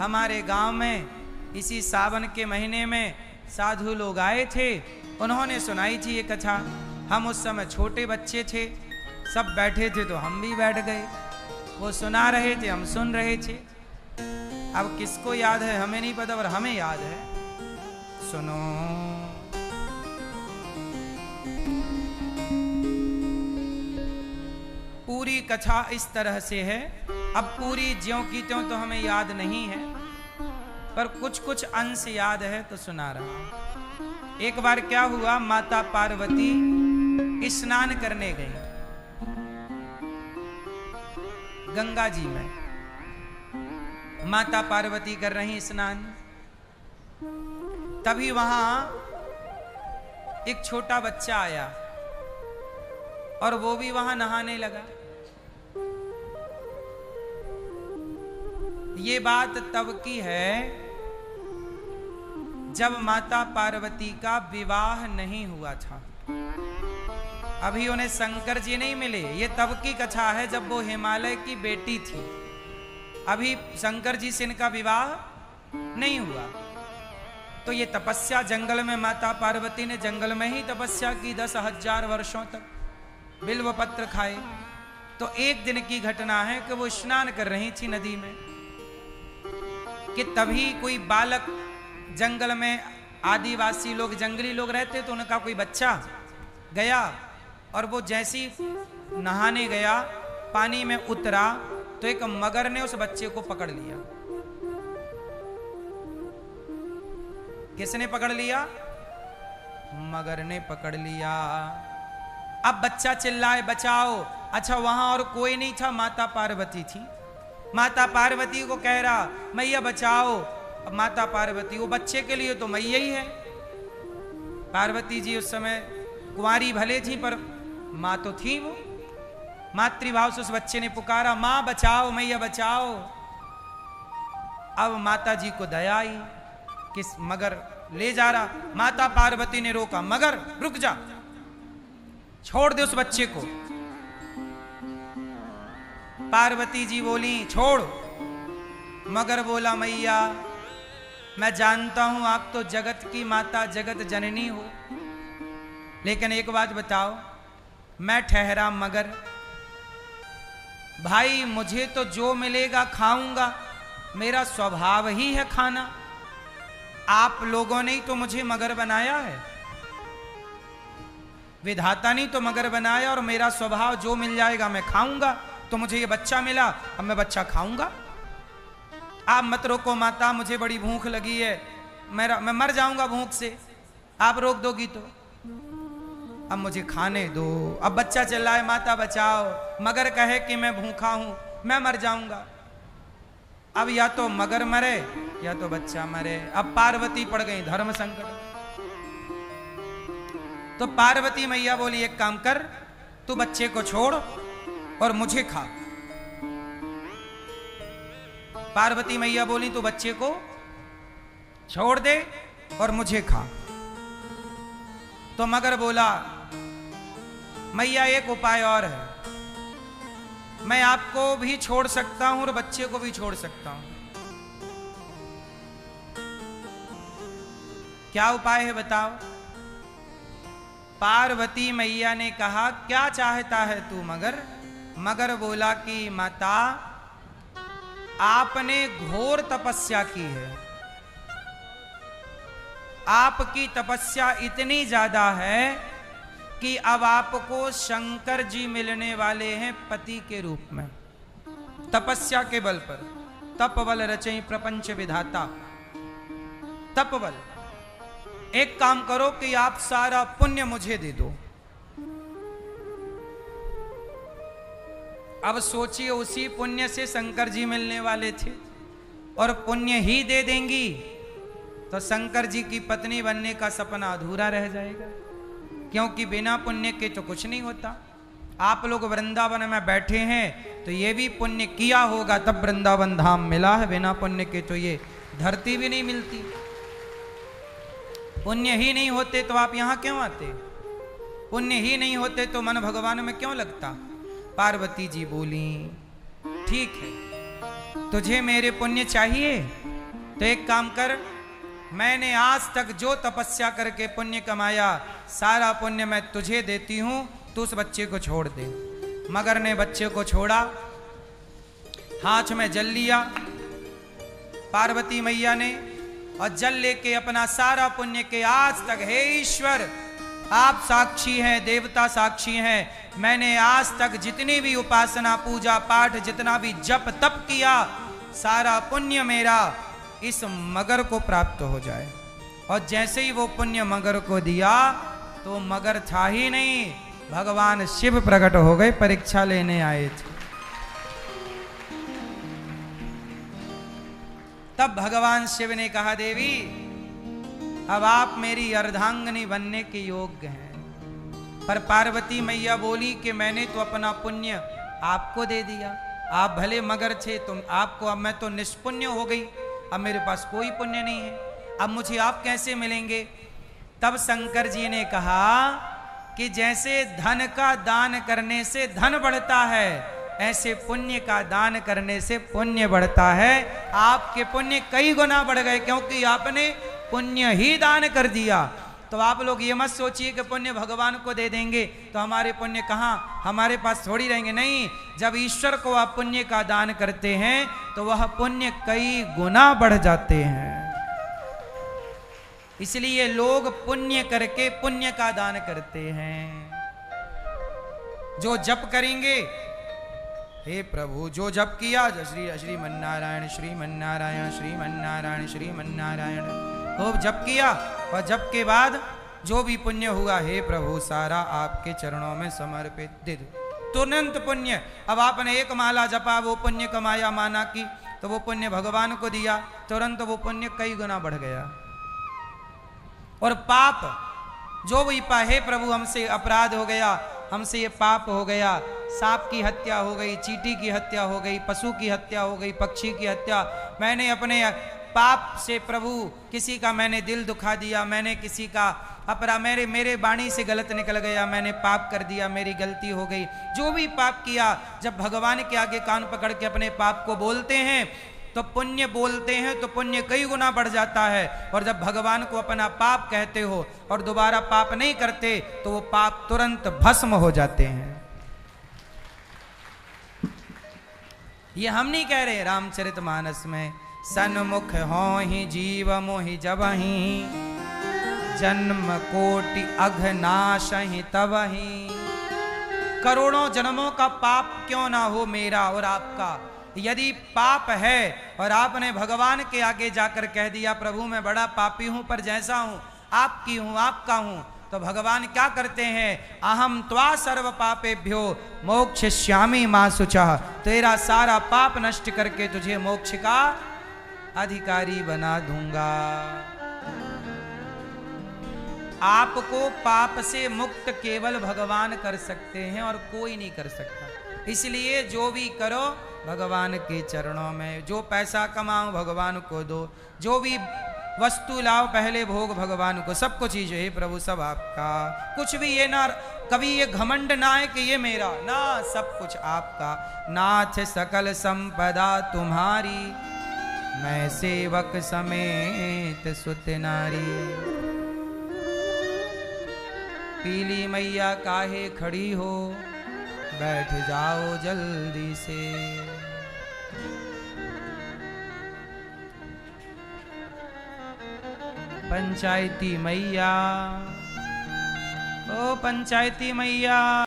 हमारे गांव में इसी सावन के महीने में साधु लोग आए थे, उन्होंने सुनाई थी ये कथा। हम उस समय छोटे बच्चे थे, सब बैठे थे तो हम भी बैठ गए। वो सुना रहे थे, हम सुन रहे थे। अब किसको याद है हमें नहीं पता, पर हमें याद है। सुनो। पूरी कथा इस तरह से है, अब पूरी ज्यों की त्यों तो हमें याद नहीं है, पर कुछ कुछ अंश याद है तो सुना रहा हूं। एक बार क्या हुआ, माता पार्वती स्नान करने गई गंगा जी में। माता पार्वती कर रही स्नान, तभी वहां एक छोटा बच्चा आया और वो भी वहां नहाने लगा। ये बात तब की है जब माता पार्वती का विवाह नहीं हुआ था, अभी उन्हें शंकर जी नहीं मिले। ये तब की कथा है जब वो हिमालय की बेटी थी, अभी शंकर जी से इनका विवाह नहीं हुआ। तो ये तपस्या जंगल में, माता पार्वती ने जंगल में ही तपस्या की 10,000 वर्षों तक, बिल्व पत्र खाए। तो एक दिन की घटना है कि वो स्नान कर रही थी नदी में, कि तभी कोई बालक, जंगल में आदिवासी लोग, जंगली लोग रहते, तो उनका कोई बच्चा गया और वो जैसी नहाने गया, पानी में उतरा तो एक मगर ने उस बच्चे को पकड़ लिया। किसने पकड़ लिया? मगर ने पकड़ लिया। अब बच्चा चिल्लाए बचाओ। अच्छा, वहां और कोई नहीं था, माता पार्वती थी। माता पार्वती को कह रहा मैया बचाओ। अब माता पार्वती, वो बच्चे के लिए तो मैया ही है। पार्वती जी उस समय कुंवारी भले थी, पर माँ तो थी। वो मातृभाव से उस बच्चे ने पुकारा, माँ बचाओ, मैया बचाओ। अब माता जी को दया आई, किस मगर ले जा रहा। माता पार्वती ने रोका, मगर रुक जा, छोड़ दे उस बच्चे को। पार्वती जी बोली छोड़। मगर बोला मैया मैं जानता हूं आप तो जगत की माता, जगत जननी हो, लेकिन एक बात बताओ, मैं ठहरा मगर, भाई मुझे तो जो मिलेगा खाऊंगा, मेरा स्वभाव ही है खाना। आप लोगों ने ही तो मुझे मगर बनाया है, विधाता ने तो मगर बनाया, और मेरा स्वभाव जो मिल जाएगा मैं खाऊंगा। तो मुझे ये बच्चा मिला, अब मैं बच्चा खाऊंगा। आप मत रोको माता, मुझे बड़ी भूख लगी है, मैं मर जाऊंगा भूख से, आप रोक दोगी तो। अब मुझे खाने दो। अब बच्चा चिल्लाए माता बचाओ, मगर कहे कि मैं भूखा हूं, मैं मर जाऊंगा। अब या तो मगर मरे या तो बच्चा मरे। अब पार्वती पड़ गई धर्म संकट। तो पार्वती मैया बोली एक काम कर, तू बच्चे को छोड़ और मुझे खा। पार्वती मैया बोली तू बच्चे को छोड़ दे और मुझे खा। तो मगर बोला मैया एक उपाय और है, मैं आपको भी छोड़ सकता हूं और बच्चे को भी छोड़ सकता हूं। क्या उपाय है बताओ? पार्वती मैया ने कहा क्या चाहता है तू मगर? मगर बोला कि माता आपने घोर तपस्या की है, आपकी तपस्या इतनी ज्यादा है कि अब आपको शंकर जी मिलने वाले हैं पति के रूप में, तपस्या के बल पर। तपबल रचई प्रपंच विधाता, तपबल। एक काम करो कि आप सारा पुण्य मुझे दे दो। अब सोचिए उसी पुण्य से शंकर जी मिलने वाले थे, और पुण्य ही दे देंगी तो शंकर जी की पत्नी बनने का सपना अधूरा रह जाएगा, क्योंकि बिना पुण्य के तो कुछ नहीं होता। आप लोग वृंदावन में बैठे हैं तो ये भी पुण्य किया होगा तब वृंदावन धाम मिला है, बिना पुण्य के तो ये धरती भी नहीं मिलती। पुण्य ही नहीं होते तो आप यहां क्यों आते? पुण्य ही नहीं होते तो मन भगवान में क्यों लगता? पार्वती जी बोली ठीक है, तुझे मेरे पुण्य चाहिए तो एक काम कर, मैंने आज तक जो तपस्या करके पुण्य कमाया, सारा पुण्य मैं तुझे देती हूं, तू उस बच्चे को छोड़ दे। मगर ने बच्चे को छोड़ा, हाथ में जल लिया पार्वती मैया ने, और जल लेके अपना सारा पुण्य के आज तक, हे ईश्वर आप साक्षी हैं, देवता साक्षी हैं, मैंने आज तक जितनी भी उपासना पूजा पाठ, जितना भी जप तप किया, सारा पुण्य मेरा इस मगर को प्राप्त हो जाए। और जैसे ही वो पुण्य मगर को दिया, तो मगर था ही नहीं, भगवान शिव प्रकट हो गए, परीक्षा लेने आए थे। तब भगवान शिव ने कहा, देवी अब आप मेरी अर्धांगिनी बनने के योग्य हैं। पर पार्वती मैया बोली कि मैंने तो अपना पुण्य आपको दे दिया, आप भले मगर थे, तुम आपको, अब मैं तो निष्पुण्य हो गई, अब मेरे पास कोई पुण्य नहीं है, अब मुझे आप कैसे मिलेंगे। तब शंकर जी ने कहा कि जैसे धन का दान करने से धन बढ़ता है, ऐसे पुण्य का दान करने से पुण्य बढ़ता है। आपके पुण्य कई गुना बढ़ गए, क्योंकि आपने पुण्य ही दान कर दिया। तो आप लोग ये मत सोचिए कि पुण्य भगवान को दे देंगे तो हमारे पुण्य कहाँ हमारे पास थोड़ी रहेंगे। नहीं, जब ईश्वर को आप पुण्य का दान करते हैं तो वह पुण्य कई गुना बढ़ जाते हैं। इसलिए लोग पुण्य करके पुण्य का दान करते हैं। जो जप करेंगे, हे प्रभु जो जप किया, श्रीमन्नारायण श्रीमन्नारायण श्रीमन्नारायण श्रीमन्नारायण, खूब जप किया, और जप के बाद जो भी पुण्य हुआ, हे प्रभु सारा आपके चरणों में समर्पित दे दो, तुरंत पुण्य। अब आपने एक माला जपा, वो पुण्य कमाया माना की, तो वो पुण्य भगवान को दिया, तुरंत वो पुण्य कई गुना बढ़ गया। और पाप जो भी हे प्रभु हमसे अपराध हो गया, हमसे ये पाप हो गया, सांप की हत्या हो गई, चींटी की हत्या हो गई, पशु की हत्या हो गई, पक्षी की हत्या, मैंने अपने पाप से प्रभु किसी का मैंने दिल दुखा दिया, मैंने किसी का मेरे वाणी से गलत निकल गया, मैंने पाप कर दिया, मेरी गलती हो गई, जो भी पाप किया, जब भगवान के आगे कान पकड़ के अपने पाप को बोलते हैं तो पुण्य बोलते हैं तो पुण्य कई गुना बढ़ जाता है। और जब भगवान को अपना पाप कहते हो और दोबारा पाप नहीं करते तो वो पाप तुरंत भस्म हो जाते हैं। ये हम नहीं कह रहे, रामचरितमानस में, सन्मुख हो ही जीव मोहि जबहि, जन्म कोटि अघनाश ही तबहि। करोड़ों जन्मों का पाप क्यों ना हो मेरा और आपका, यदि पाप है और आपने भगवान के आगे जाकर कह दिया प्रभु मैं बड़ा पापी हूं, पर जैसा हूं आपकी हूं, आपका हूं, तो भगवान क्या करते हैं, अहम त्वा सर्व पापेभ्यो मोक्षयिष्यामि मा शुचः, तेरा सारा पाप नष्ट करके तुझे मोक्ष का अधिकारी बना दूंगा। आपको पाप से मुक्त केवल भगवान कर सकते हैं और कोई नहीं कर सकता। इसलिए जो भी करो भगवान के चरणों में, जो पैसा कमाओ भगवान को दो, जो भी वस्तु लाओ पहले भोग भगवान को, सब कुछ चीज है प्रभु सब आपका। कुछ भी ये ना, कभी ये घमंड ना है कि ये मेरा, ना, सब कुछ आपका। नाथ सकल संपदा तुम्हारी, मैं सेवक समेत सुत नारी। पीली मैया काहे खड़ी हो, बैठ जाओ जल्दी से। पंचायती मैया, ओ पंचायती मैया।